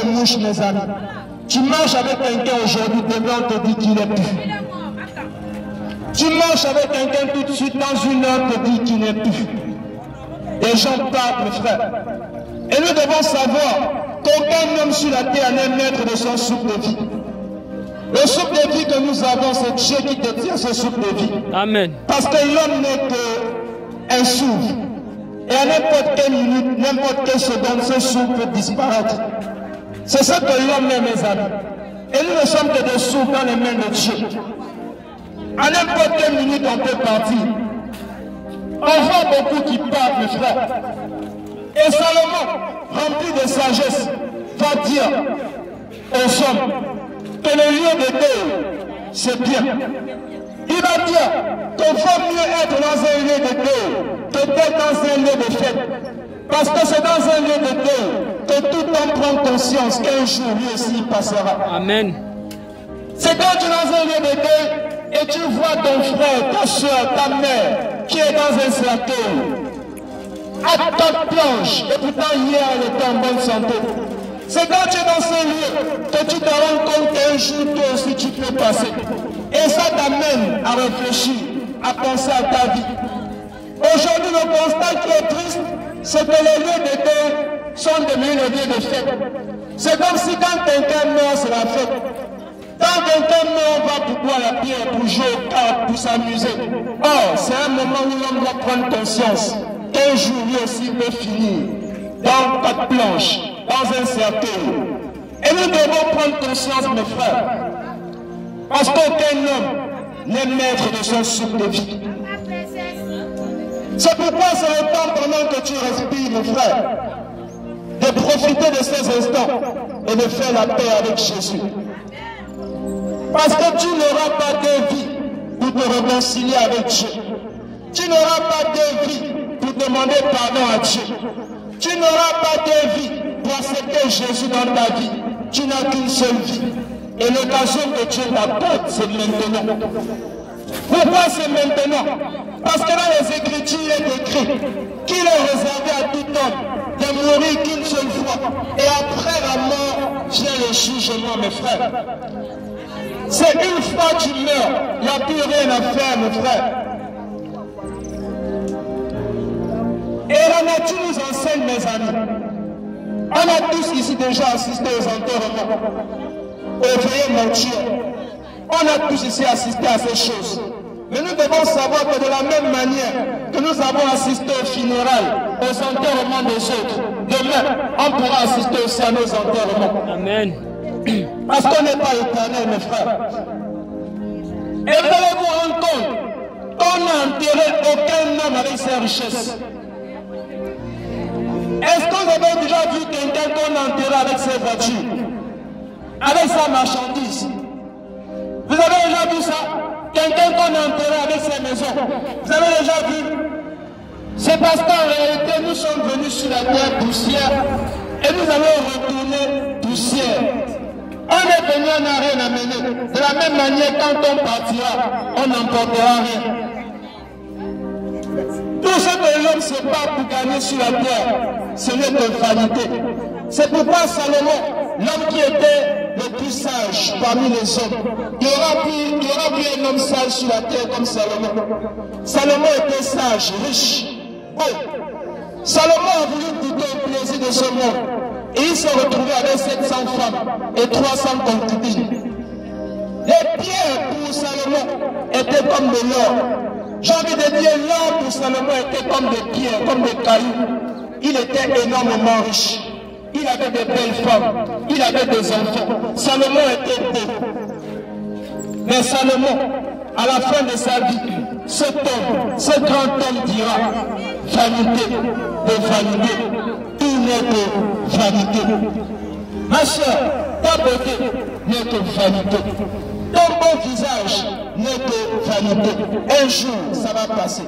de mouche, mes amis. Tu marches avec quelqu'un aujourd'hui, demain on te dit qu'il est plus. Tu marches avec quelqu'un tout de suite, dans une heure on te dit qu'il n'est plus. Les gens partent, mes frères. Et nous devons savoir qu'aucun homme sur la terre n'est maître de son souffle de vie. Le souffle de vie que nous avons, c'est Dieu qui détient ce souffle de vie. Amen. Parce que l'homme n'est qu'un souffle. Et à n'importe quelle minute, n'importe quelle seconde, ce souffle peut disparaître. C'est ça que l'homme est, mes amis. Et nous ne sommes que des souffles dans les mains de Dieu. À n'importe quelle minute, on peut partir. On voit beaucoup qui partent, mes frères. Et Salomon, rempli de sagesse, va dire aux hommes que le lieu de deuil, c'est bien. Il va dire qu'il faut mieux être dans un lieu de deuil que d'être dans un lieu de fête. Parce que c'est dans un lieu de deuil que tout homme prend conscience qu'un jour lui aussi il passera. Amen. C'est quand tu es dans un lieu de deuil et tu vois ton frère, ta soeur, ta mère qui est dans un cercueil, à ta planche, et pourtant hier elle était en bonne santé. C'est quand tu es dans ce lieu que tu te rends compte qu'un jour toi aussi tu peux passer. Et ça t'amène à réfléchir, à penser à ta vie. Aujourd'hui, le constat qui est triste, c'est que les lieux de deuil sont devenus les lieux de fête. C'est comme si quand quelqu'un meurt, c'est la fête. Quand quelqu'un meurt, on va pour boire la bière, pour jouer aux cartes, pour s'amuser. Or, c'est un moment où l'homme doit prendre conscience qu'un jour lui aussi peut finir dans pas de planche, dans un cercueil. Et nous devons prendre conscience, mes frères, parce qu'aucun homme n'est maître de son souffle de vie. C'est pourquoi c'est le temps pendant que tu respires, mes frères, de profiter de ces instants et de faire la paix avec Jésus. Parce que tu n'auras pas de vie pour te réconcilier avec Dieu. Tu n'auras pas de vie pour demander pardon à Dieu. Tu n'auras pas de vie pour accepter Jésus dans ta vie. Tu n'as qu'une seule vie. Et l'occasion que Dieu t'apporte, c'est maintenant. Pourquoi c'est maintenant? Parce que dans les Écritures, il est écrit qu'il est réservé à tout homme de mourir qu'une seule fois. Et après la mort, vient le jugement, mes frères. C'est une fois que tu meurs, il n'y a plus rien à faire, mes frères. Et la nature nous enseigne, mes amis. On a tous ici déjà assisté aux enterrements, aux veillées mortuaires. On a tous ici assisté à ces choses. Mais nous devons savoir que de la même manière que nous avons assisté aux funérailles, aux enterrements des autres, demain, on pourra assister aussi à nos enterrements. Amen. Parce qu'on n'est pas éternel, mes frères. Et vous allez vous rendre compte qu'on n'a enterré aucun homme avec ses richesses. Est-ce que vous avez déjà vu quelqu'un qu'on a enterré avec ses voitures, avec sa marchandise? Vous avez déjà vu ça? Quelqu'un qu'on a enterré avec ses maisons. Vous avez déjà vu? C'est parce qu'en réalité, nous sommes venus sur la terre poussière et nous allons retourner poussière. On est venu, on n'a rien amené. De la même manière, quand on partira, on n'emportera rien. Tout ce que l'homme se bat pour gagner sur la terre, ce n'est que vanité. C'est pourquoi Salomon, l'homme qui était le plus sage parmi les hommes, il y aura plus un homme sage sur la terre comme Salomon. Salomon était sage, riche, beau. Salomon a voulu goûter au plaisir de ce monde. Et il s'est retrouvé avec 700 femmes et 300 concubines. Les pierres pour Salomon étaient comme de l'or. J'ai envie de dire, l'or pour Salomon était comme des pierres, comme des cailloux. Il était énormément riche. Il avait de belles femmes. Il avait des enfants. Salomon était beau. Mais Salomon, à la fin de sa vie, cet homme, ce grand homme dira, vanité de vanité. Tout n'est que vanité. Ma soeur, ta beauté n'est que vanité. Ton beau visage n'est que vanité. Un jour, ça va passer.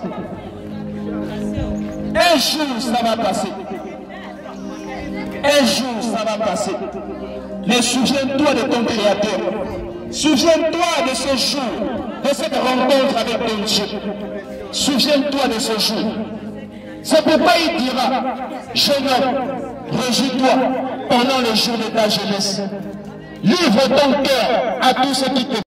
Un jour, ça va passer. Un jour, ça va passer. Mais souviens-toi de ton Créateur. Souviens-toi de ce jour, de cette rencontre avec ton Dieu. Souviens-toi de ce jour. C'est pourquoi il dira, jeune homme, réjouis-toi, pendant les jours de ta jeunesse. Livre ton cœur à tous ceux qui te